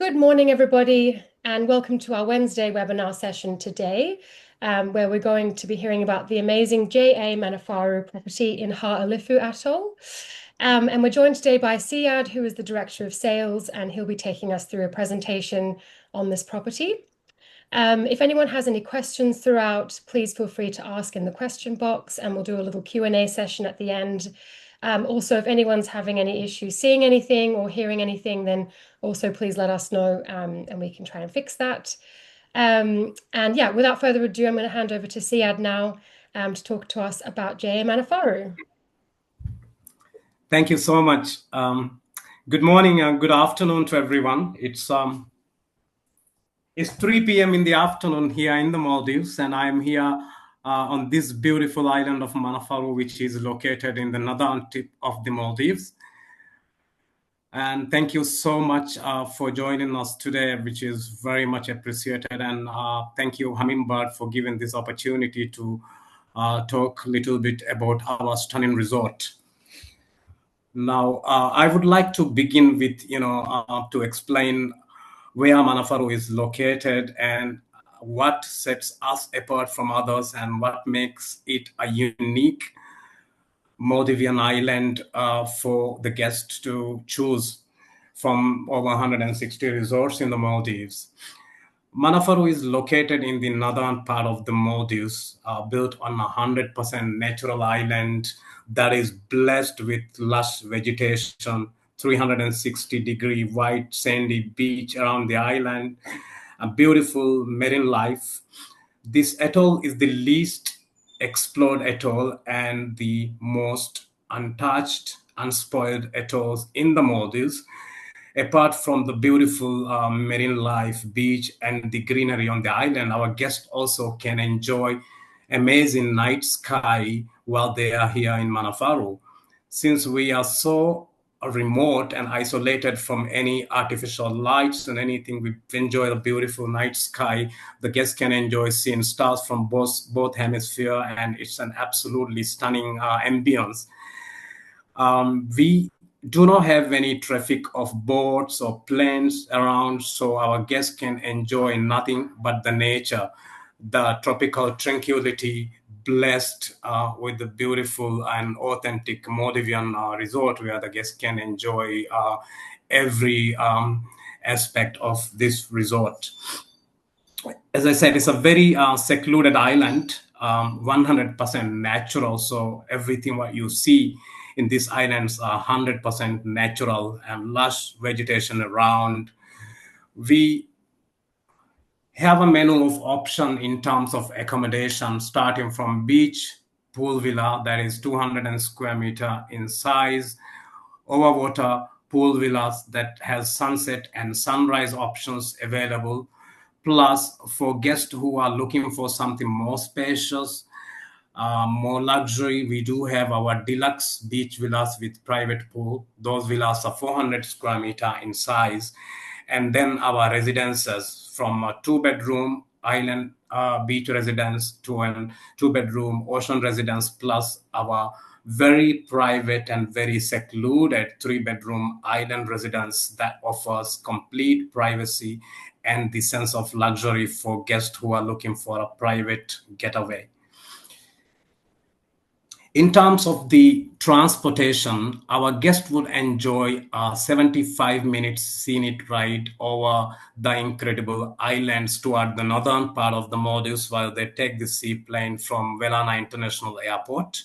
Good morning, everybody, and welcome to our Wednesday webinar session today, where we're going to be hearing about the amazing J.A. Manafaru property in Haa Alifu atoll. And we're joined today by Siad, who is the Director of Sales, and he'll be taking us through a presentation on this property. If anyone has any questions throughout, please feel free to ask in the question box, and we'll do a little Q&A session at the end. Also, if anyone's having any issues seeing anything or hearing anything, then also please let us know, and we can try and fix that. And yeah, without further ado, I'm going to hand over to Siad now to talk to us about J.A. Manafaru. Thank you so much. Good morning and good afternoon to everyone. It's 3 p.m. in the afternoon here in the Maldives, and I'm here on this beautiful island of Manafaru, which is located in the northern tip of the Maldives. And thank you so much for joining us today, which is very much appreciated. And thank you, Hummingbird, for giving this opportunity to talk a little bit about our stunning resort. Now, I would like to begin with, to explain where Manafaru is located and what sets us apart from others and what makes it a unique Maldivian island for the guests to choose from over 160 resorts in the Maldives. Manafaru is located in the northern part of the Maldives, built on a 100% natural island that is blessed with lush vegetation, 360-degree white sandy beach around the island, a beautiful marine life. This atoll is the least explored atoll and the most untouched, unspoiled atolls in the Maldives. Apart from the beautiful marine life, beach, and the greenery on the island, our guests also can enjoy amazing night sky while they are here in Manafaru. Since we are so remote and isolated from any artificial lights and anything, we enjoy the beautiful night sky. The guests can enjoy seeing stars from both hemispheres, and it's an absolutely stunning ambience. We do not have any traffic of boats or planes around, so our guests can enjoy nothing but the nature, the tropical tranquility, blessed with the beautiful and authentic Maldivian resort where the guests can enjoy every aspect of this resort. As I said, it's a very secluded island, 100% natural, so everything what you see in these islands are 100% natural and lush vegetation around. We have a menu of option in terms of accommodation, starting from beach pool villa that is 200 square meter in size, overwater pool villas that has sunset and sunrise options available. Plus, for guests who are looking for something more spacious, more luxury, we do have our deluxe beach villas with private pool. Those villas are 400 square meter in size. And then our residences, from a 2-bedroom island beach residence to a 2-bedroom ocean residence, plus our very private and very secluded 3-bedroom island residence that offers complete privacy and the sense of luxury for guests who are looking for a private getaway. In terms of the transportation, our guests would enjoy a 75-minute scenic ride over the incredible islands toward the northern part of the Maldives while they take the seaplane from Velana International Airport.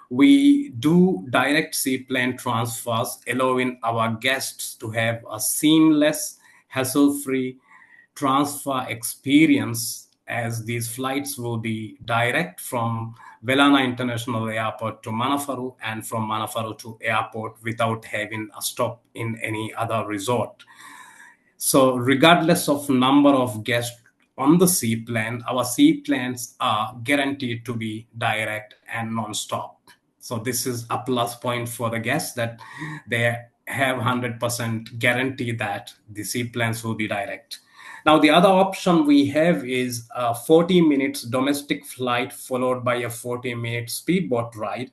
We do direct seaplane transfers, allowing our guests to have a seamless, hassle-free transfer experience, as these flights will be direct from Velana International Airport to Manafaru and from Manafaru to airport without having a stop in any other resort. So regardless of number of guests on the seaplane, our seaplanes are guaranteed to be direct and non-stop. So this is a plus point for the guests that they have 100% guarantee that the seaplanes will be direct. Now, the other option we have is a 40 minutes domestic flight followed by a 40-minute speedboat ride.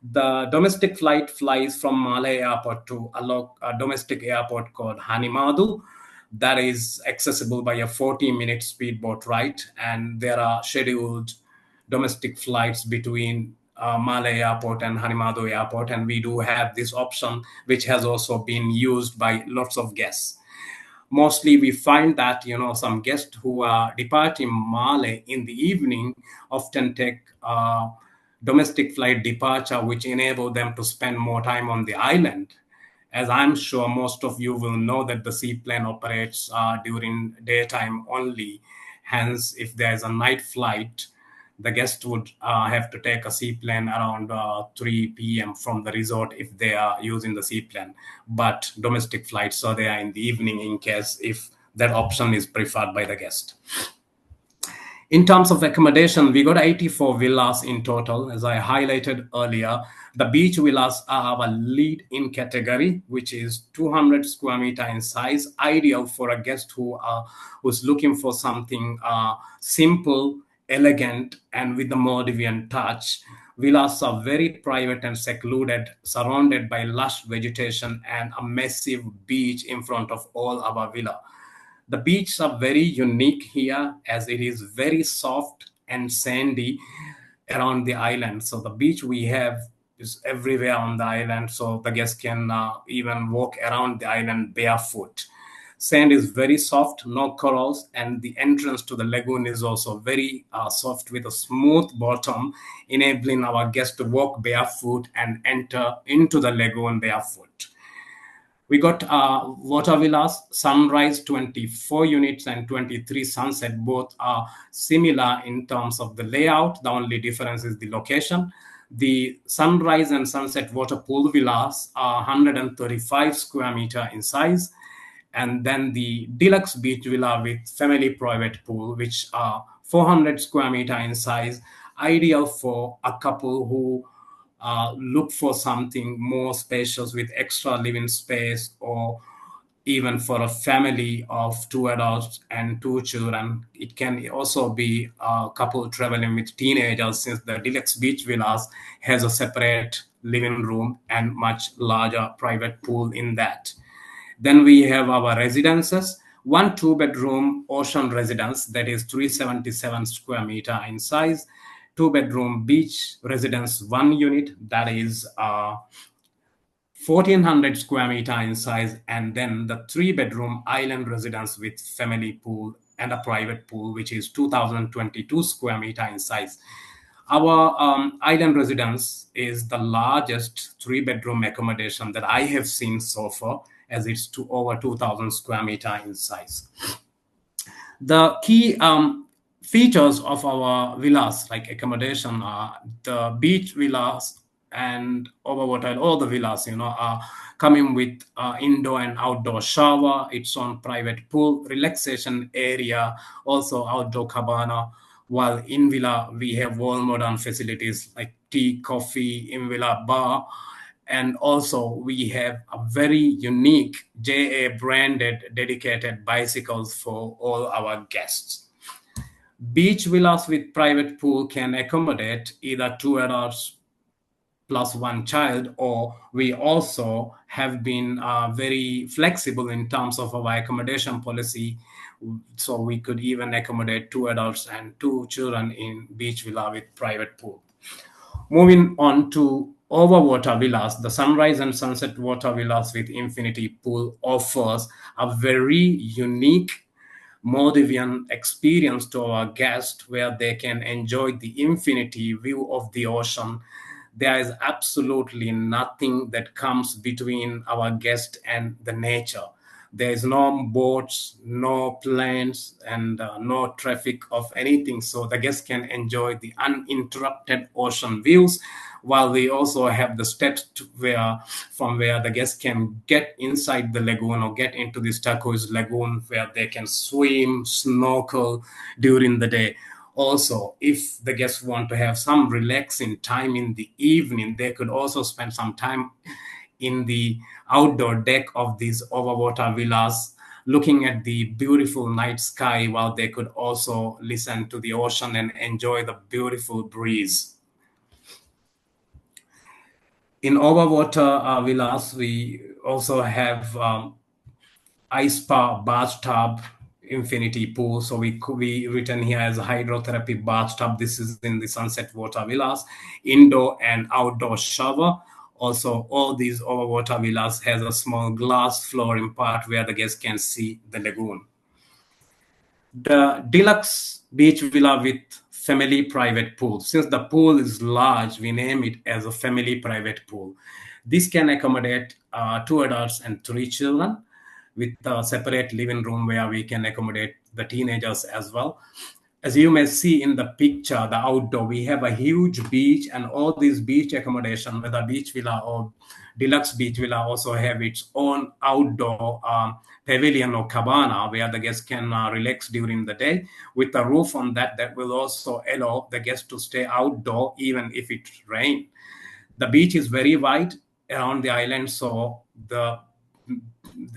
The domestic flight flies from Malay Airport to a domestic airport called Hanimadu. that is accessible by a 40-minute speedboat ride, and there are scheduled domestic flights between Malé Airport and Hanimado Airport, and we do have this option, which has also been used by lots of guests. Mostly we find that some guests who are departing Male in the evening often take domestic flight departure, which enable them to spend more time on the island. As I'm sure most of you will know that the seaplane operates during daytime only. Hence, if there's a night flight, the guest would have to take a seaplane around 3 p.m. from the resort if they are using the seaplane. But domestic flights are there in the evening in case if that option is preferred by the guest. In terms of accommodation, we got 84 villas in total, as I highlighted earlier. The beach villas are our lead in category, which is 200 square meter in size, ideal for a guest who's looking for something simple, elegant, and with the Maldivian touch. Villas are very private and secluded, surrounded by lush vegetation and a massive beach in front of all our villa. The beaches are very unique here as it is very soft and sandy around the island. So the beach we have is everywhere on the island, so the guests can even walk around the island barefoot. Sand is very soft, no corals, and the entrance to the lagoon is also very soft with a smooth bottom, enabling our guests to walk barefoot and enter into the lagoon barefoot. We got water villas, Sunrise 24 units and 23 Sunset. Both are similar in terms of the layout. The only difference is the location. The Sunrise and Sunset water pool villas are 135 square meter in size. And then the deluxe beach villa with family private pool, which are 400 square meter in size, ideal for a couple who look for something more spacious with extra living space, or even for a family of two adults and two children. It can also be a couple traveling with teenagers, since the deluxe beach villas has a separate living room and much larger private pool in that. Then we have our residences. One two-bedroom ocean residence that is 377 square meter in size. Two-bedroom beach residence, one unit that is 1400 square meter in size. And then the three-bedroom island residence with family pool and a private pool, which is 2022 square meter in size. Our island residence is the largest three-bedroom accommodation that I have seen so far, as it's over 2,000 square meter in size. The key features of our villas, like accommodation, are the beach villas and overwater. All the villas, are coming with indoor and outdoor shower, its own private pool, relaxation area, also outdoor cabana. While in villa, we have all modern facilities like tea, coffee, in villa bar. And also we have a very unique JA branded dedicated bicycles for all our guests. Beach villas with private pool can accommodate either two adults plus one child, or we also have been very flexible in terms of our accommodation policy. So we could even accommodate two adults and two children in beach villa with private pool. Moving on to overwater villas, the Sunrise and Sunset water villas with infinity pool offers a very unique Maldivian experience to our guests, where they can enjoy the infinity view of the ocean. There is absolutely nothing that comes between our guest and the nature. There is no boats, no planes, and no traffic of anything. So the guests can enjoy the uninterrupted ocean views, while we also have the steps from where the guests can get inside the lagoon or get into this turquoise lagoon, where they can swim, snorkel during the day. Also, if the guests want to have some relaxing time in the evening, they could also spend some time in the outdoor deck of these overwater villas, looking at the beautiful night sky, while they could also listen to the ocean and enjoy the beautiful breeze. In overwater villas, we also have ice spa, bathtub, infinity pool. So we written here as a hydrotherapy bathtub. This is in the Sunset Water Villas, indoor and outdoor shower. Also, all these overwater villas has a small glass flooring part where the guests can see the lagoon. The deluxe beach villa with family private pool. Since the pool is large, we name it as a family private pool. This can accommodate 2 adults and 3 children with a separate living room where we can accommodate the teenagers as well. As you may see in the picture, the outdoor, we have a huge beach, and all these beach accommodation, whether beach villa or deluxe beach villa, also have its own outdoor pavilion or cabana where the guests can relax during the day with a roof on that that will also allow the guests to stay outdoor even if it rains. The beach is very wide around the island, so the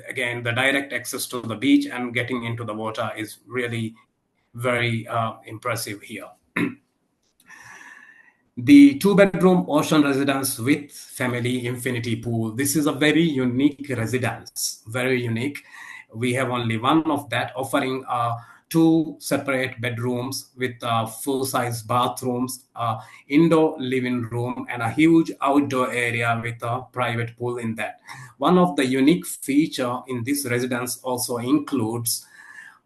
again the direct access to the beach and getting into the water is really very impressive here. The 2 bedroom ocean residence with family infinity pool. This is a very unique residence, very unique. We have only one of that, offering 2 separate bedrooms with full-size bathrooms, indoor living room, and a huge outdoor area with a private pool in that. One of the unique feature in this residence also includes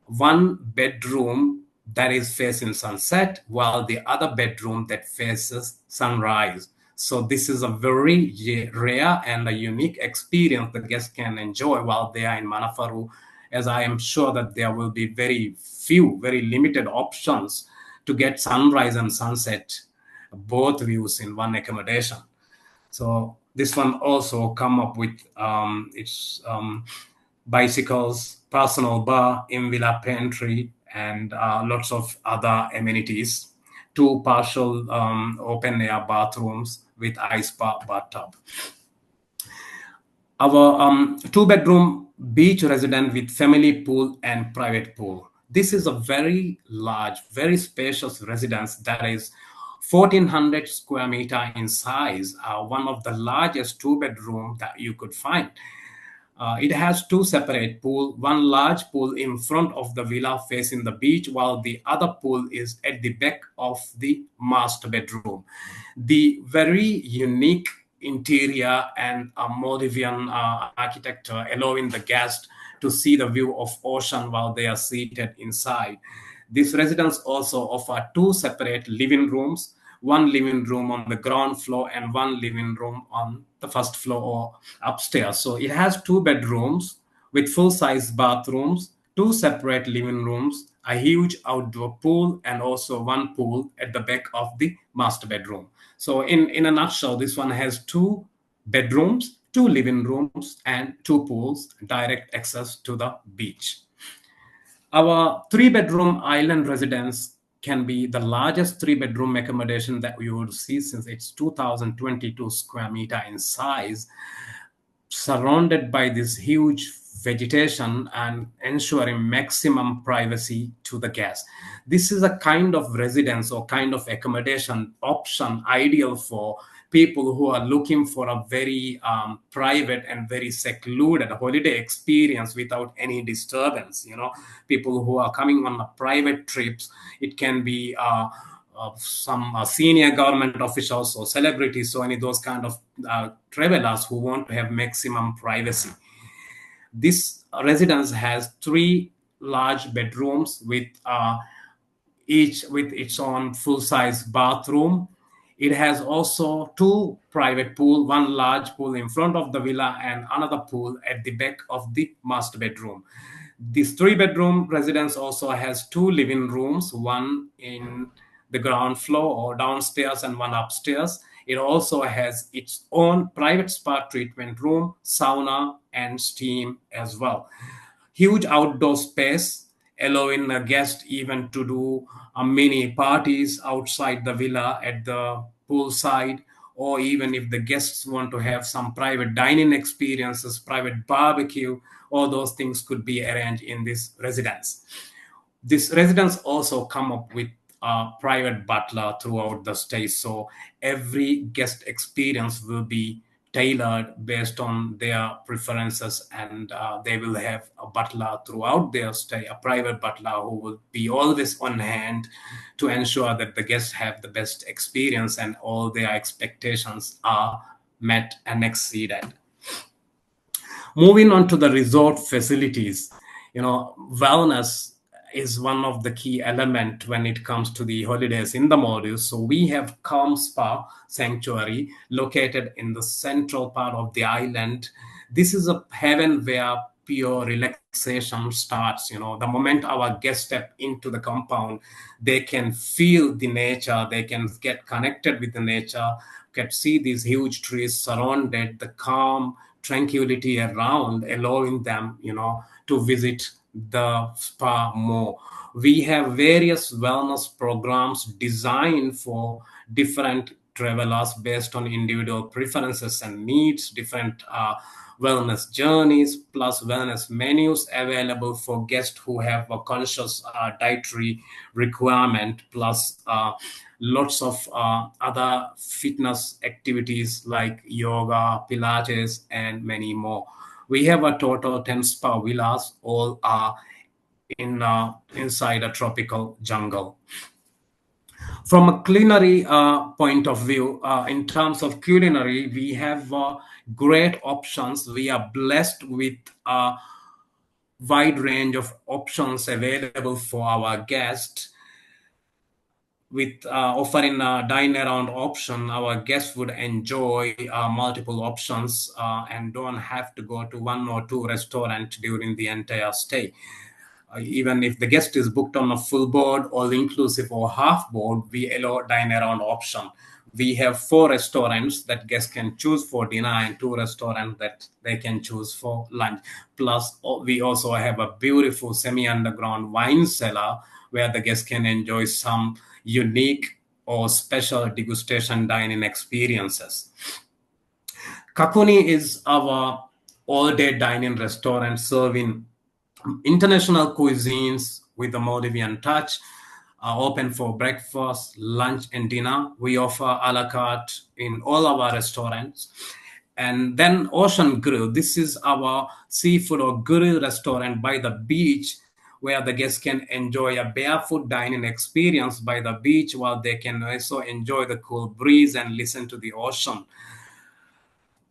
1 bedroom that is facing sunset, while the other bedroom that faces sunrise. So this is a very rare and a unique experience the guests can enjoy while they are in Manafaru, as I am sure that there will be very few, very limited options to get sunrise and sunset, both views in one accommodation. So this one also come up with its bicycles, personal bar, in-villa pantry, and lots of other amenities. 2 partial open-air bathrooms with ice spa bathtub. Our 2 bedroom beach residence with family pool and private pool. This is a very large, very spacious residence that is 1400 square meter in size, one of the largest 2 bedroom that you could find. It has 2 separate pools, one large pool in front of the villa facing the beach, while the other pool is at the back of the master bedroom. The very unique interior and Maldivian architecture allowing the guest to see the view of ocean while they are seated inside. This residence also offers 2 separate living rooms, one living room on the ground floor and one living room on the first floor or upstairs. So it has 2 bedrooms with full-size bathrooms, 2 separate living rooms, a huge outdoor pool, and also one pool at the back of the master bedroom. So in a nutshell, this one has 2 bedrooms, 2 living rooms, and 2 pools, direct access to the beach. Our 3 bedroom island residence can be the largest 3 bedroom accommodation that we would see, since it's 2022 square meter in size, surrounded by this huge vegetation and ensuring maximum privacy to the guests. This is a kind of residence or kind of accommodation option ideal for people who are looking for a very private and very secluded holiday experience without any disturbance. People who are coming on a private trips, it can be of some senior government officials or celebrities, so any those kind of travelers who want to have maximum privacy. This residence has 3 large bedrooms with each with its own full-size bathroom. It has also 2 private pool, one large pool in front of the villa and another pool at the back of the master bedroom. This 3 bedroom residence also has 2 living rooms, one in the ground floor or downstairs and one upstairs. It also has its own private spa treatment room, sauna, and steam as well. Huge outdoor space, allowing a guest even to do mini parties outside the villa at the poolside, or even if the guests want to have some private dining experiences, private barbecue, all those things could be arranged in this residence. This residence also come up with a private butler throughout the stay, so every guest experience will be tailored based on their preferences, and they will have a butler throughout their stay, a private butler who will be always on hand to ensure that the guests have the best experience and all their expectations are met and exceeded. Moving on to the resort facilities, wellness is one of the key element when it comes to the holidays in the Maldives. So we have Calm Spa Sanctuary located in the central part of the island. This is a heaven where pure relaxation starts. The moment our guests step into the compound, they can feel the nature, they can get connected with the nature, can see these huge trees surrounded, the calm tranquility around, allowing them, to visit the spa more. We have various wellness programs designed for different travelers based on individual preferences and needs, different wellness journeys, plus wellness menus available for guests who have a conscious dietary requirement, plus lots of other fitness activities like yoga, Pilates, and many more. We have a total 10 spa villas, all are inside a tropical jungle. From a culinary point of view, in terms of culinary, we have great options. We are blessed with a wide range of options available for our guests. With offering a dine around option, our guests would enjoy multiple options and don't have to go to one or two restaurants during the entire stay. Even if the guest is booked on a full board, all inclusive or half board, we allow dine around option. We have 4 restaurants that guests can choose for dinner and 2 restaurants that they can choose for lunch. Plus, we also have a beautiful semi-underground wine cellar where the guests can enjoy some unique or special degustation dining experiences. Kakuni is our all-day dining restaurant serving international cuisines with a Maldivian touch, open for breakfast, lunch, and dinner. We offer a la carte in all our restaurants. And then Ocean Grill. This is our seafood or grill restaurant by the beach where the guests can enjoy a barefoot dining experience by the beach while they can also enjoy the cool breeze and listen to the ocean.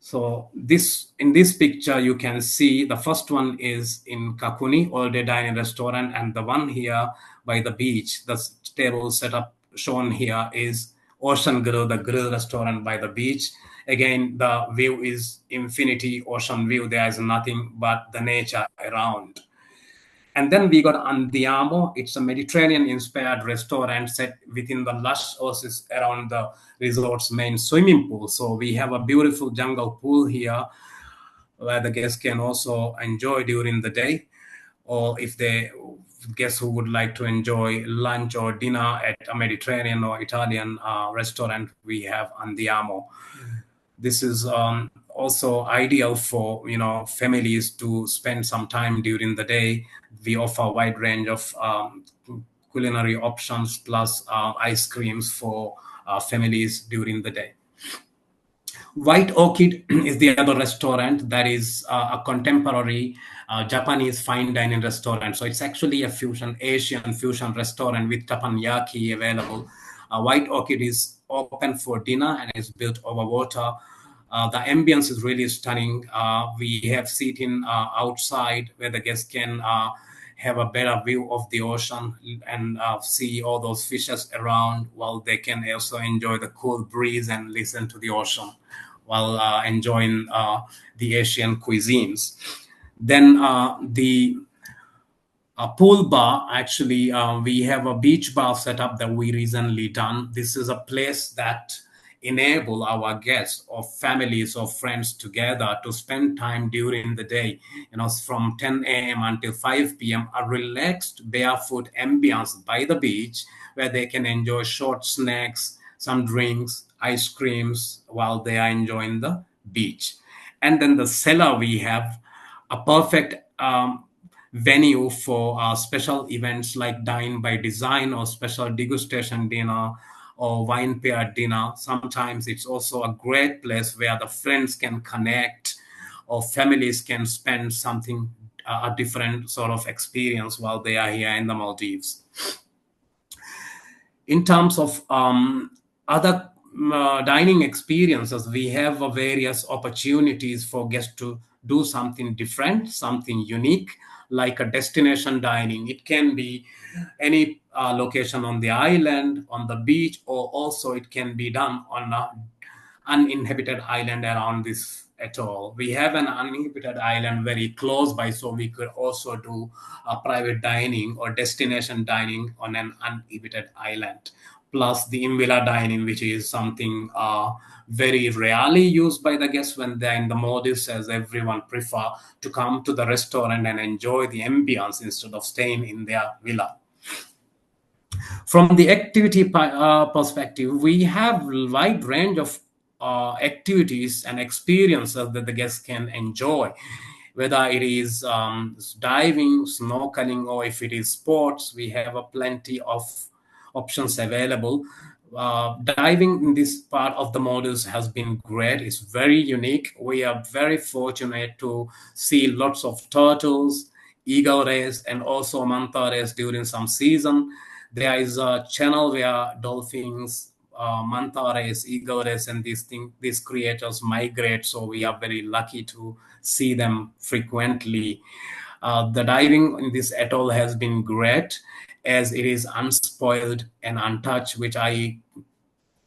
So in this picture, you can see the first one is in Kakuni, all-day dining restaurant, and the one here by the beach, the table setup shown here is Ocean Grill, the grill restaurant by the beach. Again, the view is infinity ocean view. There is nothing but the nature around. And then we got Andiamo. It's a Mediterranean-inspired restaurant set within the lush oasis around the resort's main swimming pool. So we have a beautiful jungle pool here where the guests can also enjoy during the day. Or if they guests who would like to enjoy lunch or dinner at a Mediterranean or Italian restaurant, we have Andiamo. This is also ideal for families to spend some time during the day. We offer a wide range of culinary options plus ice creams for families during the day. White Orchid is the other restaurant that is a contemporary Japanese fine dining restaurant. So it's actually a Asian fusion restaurant with teppanyaki available. White Orchid is open for dinner and is built over water. The ambience is really stunning. We have seating outside where the guests can have a better view of the ocean and see all those fishes around, while they can also enjoy the cool breeze and listen to the ocean while enjoying the Asian cuisines. Then the pool bar, actually, we have a beach bar setup that we recently done. This is a place that enable our guests or families or friends together to spend time during the day, from 10 a.m. until 5 p.m., a relaxed barefoot ambience by the beach where they can enjoy short snacks, some drinks, ice creams while they are enjoying the beach. And then the cellar, we have a perfect venue for special events like Dine by Design or special degustation dinner or wine paired dinner. Sometimes it's also a great place where the friends can connect or families can spend something a different sort of experience while they are here in the Maldives. In terms of other dining experiences, we have various opportunities for guests to do something different, something unique, like a destination dining. It can be any location on the island, on the beach, or also it can be done on a uninhabited island around this atoll. We have an uninhabited island very close by, so we could also do a private dining or destination dining on an uninhabited island. Plus the in-villa dining, which is something very rarely used by the guests when they're in the Maldives, as everyone prefer to come to the restaurant and enjoy the ambience instead of staying in their villa. From the activity perspective, we have a wide range of activities and experiences that the guests can enjoy, whether it is diving, snorkeling, or if it is sports. We have a plenty of options available. Diving in this part of the Maldives has been great. It's very unique. We are very fortunate to see lots of turtles, eagle rays, and also manta rays during some season. There is a channel where dolphins, manta rays, eagle rays, and these creatures migrate. So we are very lucky to see them frequently. The diving in this atoll has been great, as it is unspoiled and untouched, which I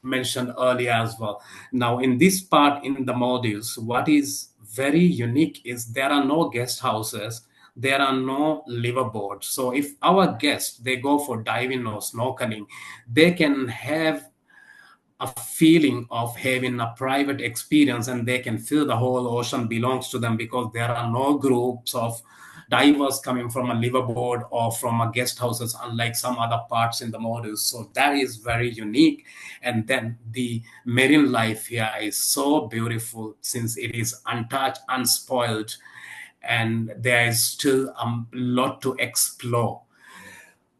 mentioned earlier as well. Now, in this part in the Maldives, what is very unique is there are no guest houses, there are no liverboards. So if our guests they go for diving or snorkeling, they can have a feeling of having a private experience, and they can feel the whole ocean belongs to them, because there are no groups of divers coming from a liverboard or from a guest houses, unlike some other parts in the Maldives. So that is very unique. And then the marine life here is so beautiful, since it is untouched, unspoiled, and there is still a lot to explore.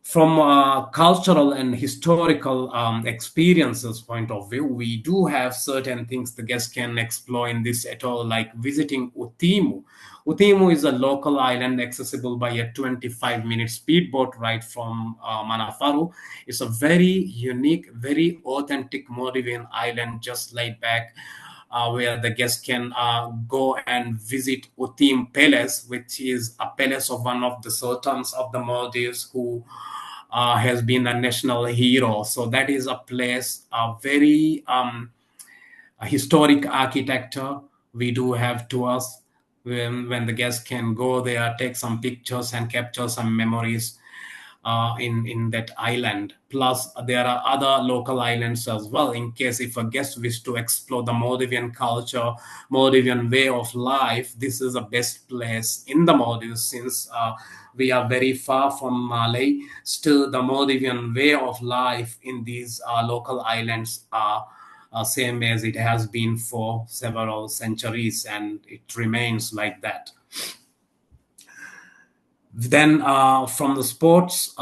From a cultural and historical experiences point of view, we do have certain things the guests can explore in this atoll, like visiting Utimu. Utimu is a local island accessible by a 25-minute speedboat ride from Manafaru. It's a very unique, very authentic Maldivian island, just laid back, where the guests can go and visit Utim Palace, which is a palace of one of the sultans of the Maldives, who has been a national hero. So that is a place, a very a historic architecture. We do have tours when the guests can go there, take some pictures and capture some memories in that island. Plus, there are other local islands as well, in case if a guest wish to explore the Maldivian culture, Maldivian way of life. This is the best place in the Maldives, since we are very far from Malay. Still, the Maldivian way of life in these local islands are same as it has been for several centuries, and it remains like that. Then from the sports,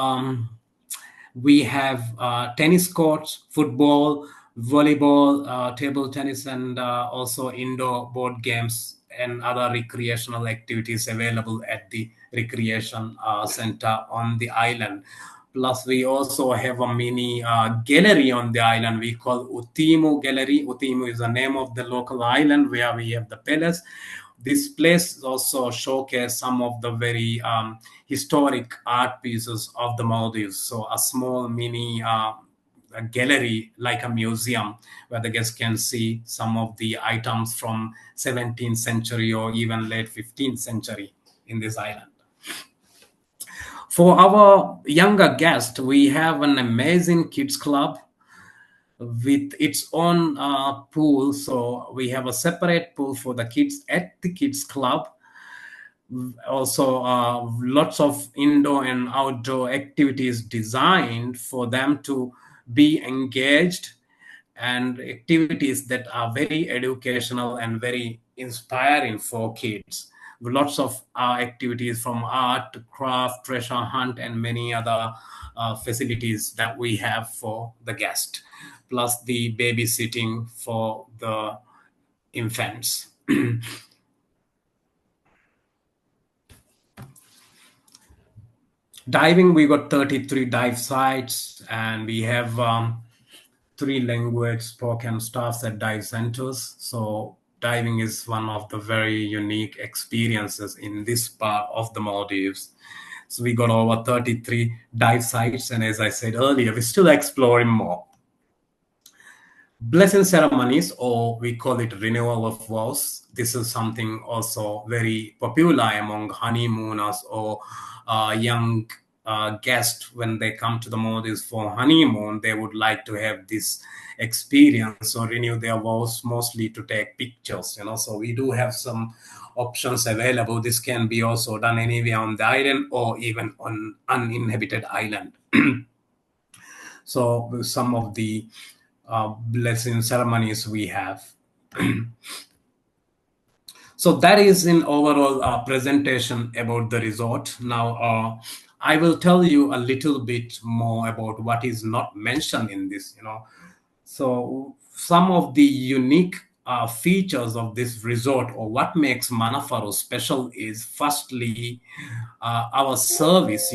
we have tennis courts, football, volleyball, table tennis, and also indoor board games and other recreational activities available at the recreation center on the island. Plus, we also have a mini gallery on the island we call Utimu Gallery. Utimu is the name of the local island where we have the palace. This place also showcase some of the very historic art pieces of the Maldives. So a small mini a gallery, like a museum, where the guests can see some of the items from 17th century or even late 15th century in this island. For our younger guests, we have an amazing kids club with its own pool. So we have a separate pool for the kids at the kids club. Also, lots of indoor and outdoor activities designed for them to be engaged, and activities that are very educational and very inspiring for kids. lots of activities from art, craft, treasure hunt, and many other facilities that we have for the guest, plus the babysitting for the infants. Diving, we got 33 dive sites, and we have 3 language spoken staffs at dive centers. So diving is one of the very unique experiences in this part of the Maldives. So we got over 33 dive sites, and as I said earlier, we're still exploring more. Blessing ceremonies, or we call it renewal of vows. This is something also very popular among honeymooners or young guests when they come to the Maldives for honeymoon. They would like to have this experience or renew their vows, mostly to take pictures. So we do have some options available. This can be also done anywhere on the island or even on uninhabited island. So some of the blessing ceremonies we have. So that is in overall presentation about the resort. Now I will tell you a little bit more about what is not mentioned in this. So some of the unique features of this resort, or what makes Manafaru special, is firstly our service.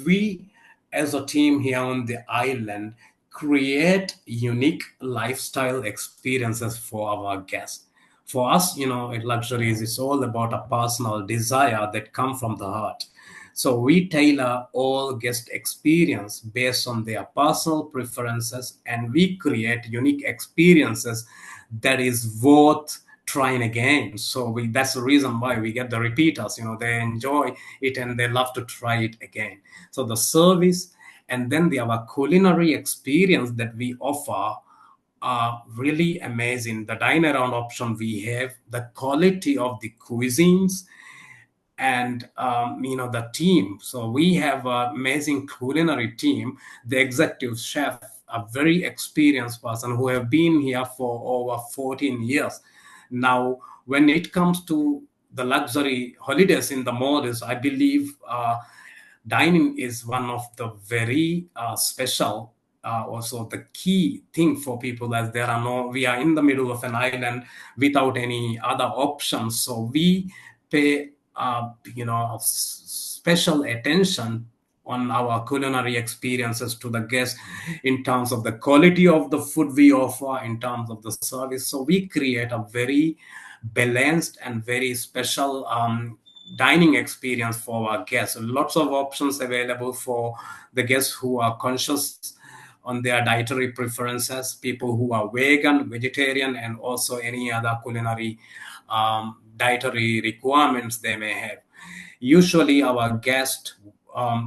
We as a team here on the island create unique lifestyle experiences for our guests. For us, luxuries is all about a personal desire that come from the heart. So we tailor all guest experience based on their personal preferences, and we create unique experiences that is worth trying again. So that's the reason why we get the repeaters. They enjoy it and they love to try it again. So the service, and then our culinary experience that we offer are really amazing. The dine around option we have, the quality of the cuisines, and the team. So we have an amazing culinary team. The executive chef, a very experienced person who have been here for over 14 years now. When it comes to the luxury holidays in the Maldives, I believe dining is one of the very special, also the key thing for people, as we are in the middle of an island without any other options. So we pay special attention on our culinary experiences to the guests, in terms of the quality of the food we offer, in terms of the service. So we create a very balanced and very special dining experience for our guests. Lots of options available for the guests who are conscious on their dietary preferences, people who are vegan, vegetarian, and also any other culinary dietary requirements they may have. Usually our guests,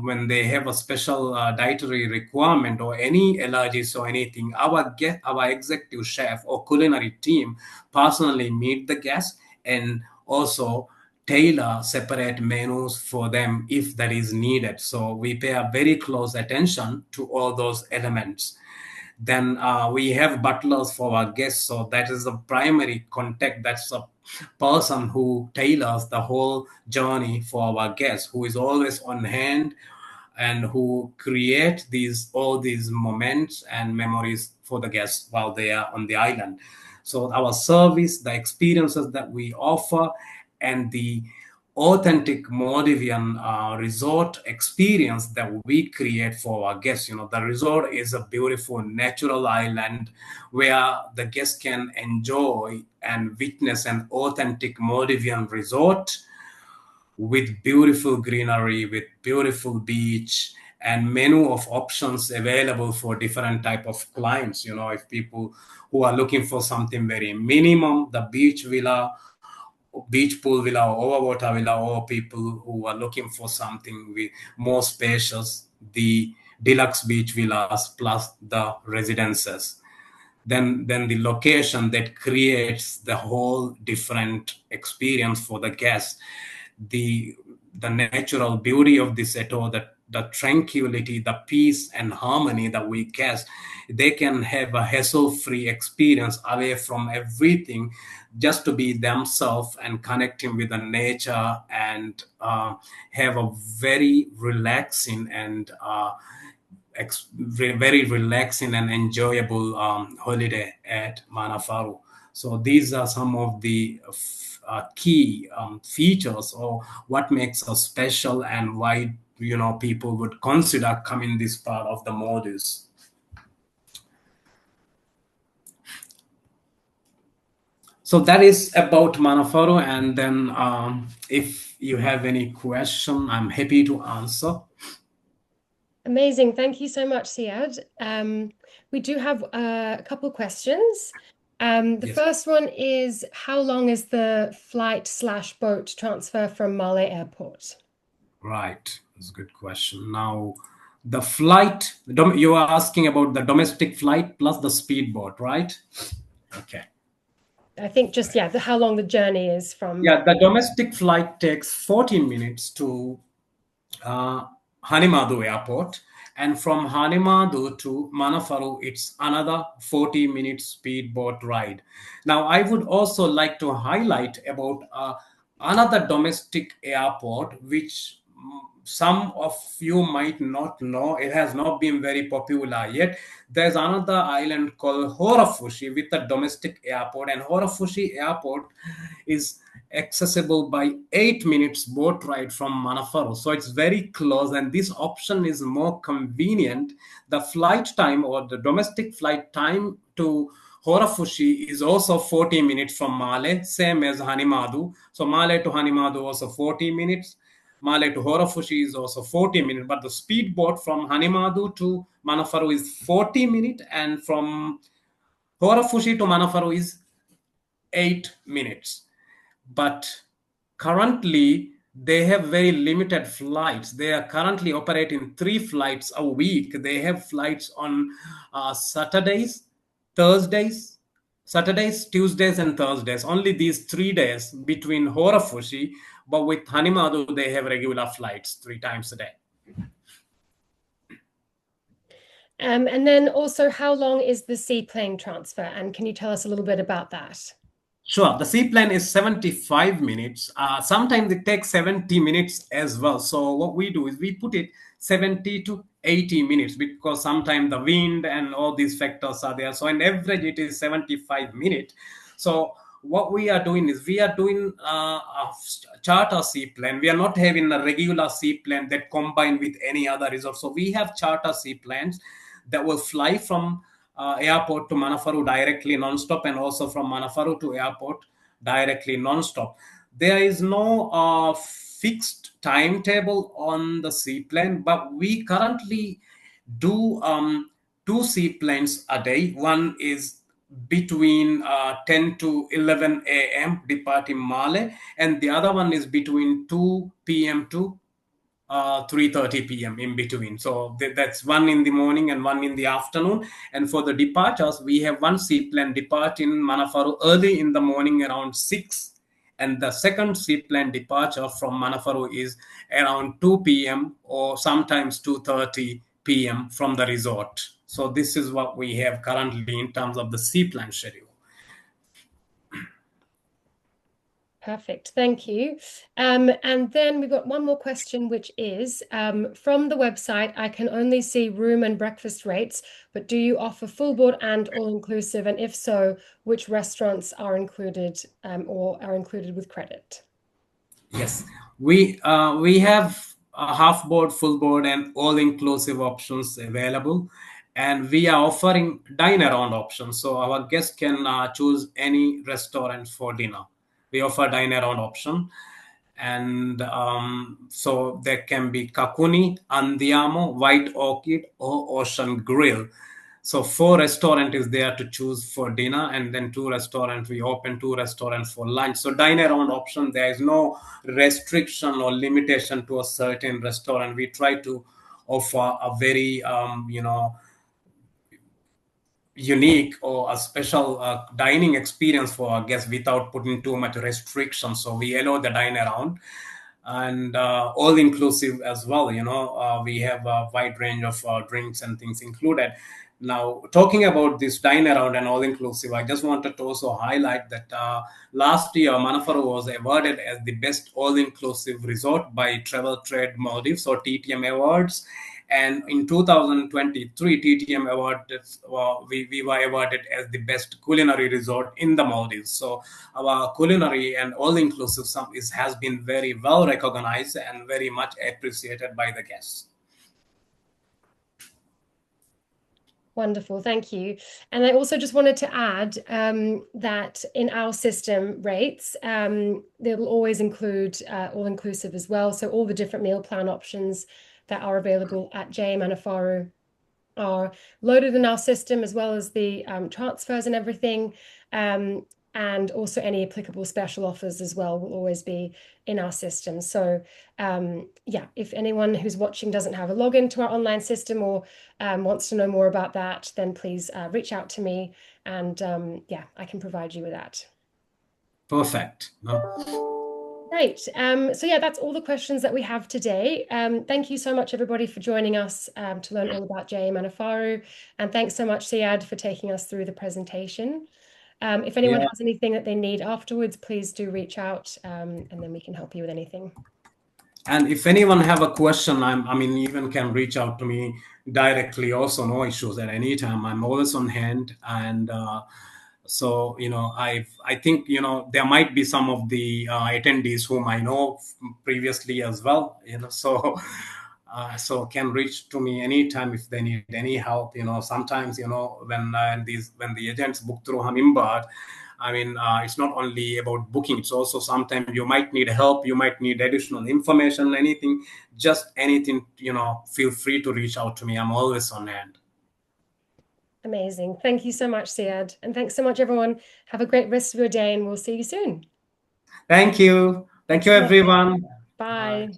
when they have a special dietary requirement or any allergies or anything, our executive chef or culinary team personally meet the guests and also tailor separate menus for them if that is needed. So we pay a very close attention to all those elements. Then we have butlers for our guests. So that is the primary contact. That's a person who tailors the whole journey for our guests, who is always on hand and who create all these moments and memories for the guests while they are on the island. So our service, the experiences that we offer, and the authentic Maldivian resort experience that we create for our guests. The resort is a beautiful natural island where the guests can enjoy and witness an authentic Maldivian resort with beautiful greenery, with beautiful beach, and menu of options available for different type of clients. If people who are looking for something very minimum, the beach villa, beach pool villa, or overwater villa, or people who are looking for something with more spacious, the deluxe beach villas plus the residences. Then the location that creates the whole different experience for the guests. The natural beauty of this atoll that the tranquility, the peace and harmony that we get. They can have a hassle-free experience away from everything, just to be themselves and connecting with the nature, and have a very relaxing and very relaxing and enjoyable holiday at Manafaru. So these are some of the key features, or what makes us special, and why people would consider coming this part of the Maldives. So that is about Manafaru, and then if you have any question, I'm happy to answer. Amazing. Thank you so much, Siad. We do have a couple questions. The Yes. first one is, how long is the flight/boat transfer from Male Airport? Right, that's a good question. Now, the flight, you are asking about the domestic flight plus the speedboat, right? Okay. I think just, yeah, how long the journey is from. Yeah, the domestic flight takes 14 minutes to uh, Hanimadu Airport, and from Hanimadu to Manafaru, it's another 40 minute speedboat ride. Now, I would also like to highlight about another domestic airport, which some of you might not know. It has not been very popular yet. There's another island called Horafushi with a domestic airport, and Horafushi Airport is accessible by 8 minutes boat ride from Manafaru. So it's very close, and this option is more convenient. The flight time, or the domestic flight time to Horafushi, is also 40 minutes from Male, same as Hanimadu. So Male to Hanimadu also 40 minutes. Male to Horafushi is also 40 minutes, but the speedboat from Hanimadu to Manafaru is 40 minutes, and from Horafushi to Manafaru is 8 minutes. But currently they have very limited flights. They are currently operating 3 flights a week. They have flights on Thursdays, Saturdays, Tuesdays, and Thursdays. Only these 3 days between Horafushi, but with Hanimadu, they have regular flights 3 times a day. And then also, how long is the seaplane transfer? And can you tell us a little bit about that? Sure, the seaplane is 75 minutes. Sometimes it takes 70 minutes as well. So what we do is we put it 70 to 80 minutes, because sometimes the wind and all these factors are there. So in average, it is 75 minutes. So what we are doing is we are doing a charter seaplane. We are not having a regular seaplane that combine with any other resort. So we have charter seaplanes that will fly from airport to Manafaru directly non-stop, and also from Manafaru to airport directly non-stop. There is no fixed timetable on the seaplane, but we currently do 2 seaplanes a day. One is between 10 to 11 a.m. departing Male, and the other one is between 2 p.m. to 3:30 p.m. in between. So that's one in the morning and one in the afternoon. And for the departures, we have one seaplane departing Manafaru early in the morning around 6, and the second seaplane departure from Manafaru is around 2 p.m. or sometimes 2:30 p.m. from the resort. So this is what we have currently in terms of the seaplane schedule. Perfect. Thank you. And then we've got one more question, which is, from the website, I can only see room and breakfast rates, but do you offer full board and all-inclusive? And if so, which restaurants are included or are included with credit? Yes, we have a half board, full board, and all inclusive options available, and we are offering dine around options. So our guests can choose any restaurant for dinner. We offer dine around option, and so there can be Kakuni, Andiamo, White Orchid, or Ocean Grill. So 4 restaurant is there to choose for dinner, and then 2 restaurants, we open 2 restaurants for lunch. So dine around option, there is no restriction or limitation to a certain restaurant. We try to offer a very unique or a special dining experience for our guests without putting too much restriction. So we allow the dine around. and all inclusive as well. We have a wide range of drinks and things included. Now, talking about this dine around and all inclusive, I just wanted to also highlight that last year Manafaru was awarded as the best all inclusive resort by Travel Trade Maldives, or TTM Awards. And in 2023, TTM awarded, we were awarded as the best culinary resort in the Maldives. So our culinary and all-inclusive has been very well recognized and very much appreciated by the guests. Wonderful, thank you. And I also just wanted to add that in our system rates, they will always include all-inclusive as well. So all the different meal plan options that are available at JA Manafaru are loaded in our system, as well as the transfers and everything. And also any applicable special offers as well will always be in our system. So yeah, if anyone who's watching doesn't have a login to our online system, or wants to know more about that, then please reach out to me, and yeah, I can provide you with that. Perfect. No? Great. So yeah, that's all the questions that we have today. Thank you so much, everybody, for joining us to learn all about JA Manafaru. And thanks so much, Siad, for taking us through the presentation. If anyone Yeah. has anything that they need afterwards, please do reach out, and then we can help you with anything. And if anyone have a question, I mean, even can reach out to me directly. Also, no issues at any time. I'm always on hand. And so, I think, there might be some of the attendees whom I know previously as well. So. So can reach to me anytime if they need any help. Sometimes when the agents book through Hummingbird, I mean, it's not only about booking. It's also sometimes you might need help, you might need additional information, anything, just anything. Feel free to reach out to me. I'm always on hand. Amazing. Thank you so much, Siad. And thanks so much, everyone. Have a great rest of your day, and we'll see you soon. Thank you. Thank Thanks you, so much. everyone. Bye. Bye.